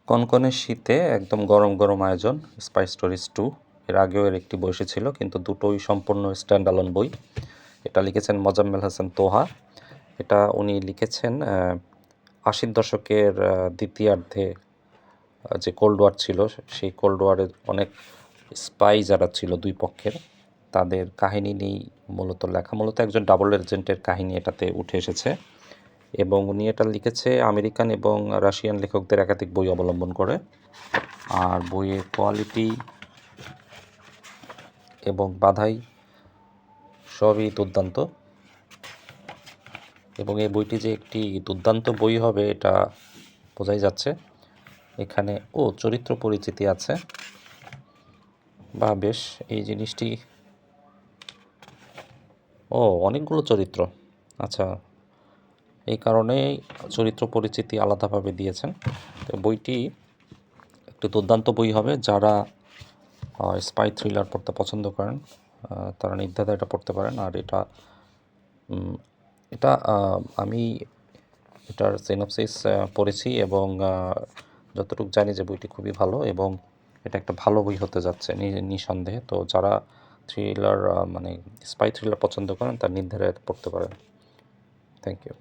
কনকনে শীতে একদম গরম গরম আয়োজন স্পাই স্টোরিজ 2। এর আগেও এর একটি বই এসেছিল, কিন্তু দুটোই সম্পূর্ণ স্ট্যান্ড অ্যালোন বই। এটা লিখেছেন মোজাম্মেল হাসান তোহা। এটা উনি লিখেছেন 80-র দশকের দ্বিতীয়ার্ধে যে কোল্ড ওয়ার ছিল, সেই কোল্ড ওয়ারের অনেক স্পাই যারা ছিল দুই পক্ষের, তাদের কাহিনী নিয়েই মূলত লেখা। মূলত একজন ডাবল এজেন্টের কাহিনী এটাতে উঠে এসেছে, এবং উনি এটা লিখেছে আমেরিকান এবং রাশিয়ান লেখকদের একাধিক বই অবলম্বন করে। আর বইয়ের কোয়ালিটি এবং বাধাই সবই দুর্দান্ত, এবং এই বইটি যে একটি দুর্দান্ত বই হবে এটা বোঝাই যাচ্ছে। এখানে চরিত্র পরিচিতি আছে, বা বেশ এই জিনিসটি অনেকগুলো চরিত্র, আচ্ছা, এই কারণেই চরিত্র পরিচিতি আলাদাভাবে দিয়েছেন। তো বইটি একটু দুর্দান্ত বই হবে। যারা স্পাই থ্রিলার পড়তে পছন্দ করেন তারা নির্দ্বিধায় এটা পড়তে পারেন। আর এটা আমি এটার সিনপসিস পড়েছি, এবং যতটুকু জানি যে বইটি খুবই ভালো, এবং এটা একটা ভালো বই হতে যাচ্ছে নিঃসন্দেহে। তো যারা থ্রিলার মানে স্পাই থ্রিলার পছন্দ করেন তারা নির্দ্বিধায় পড়তে পারেন। Thank you.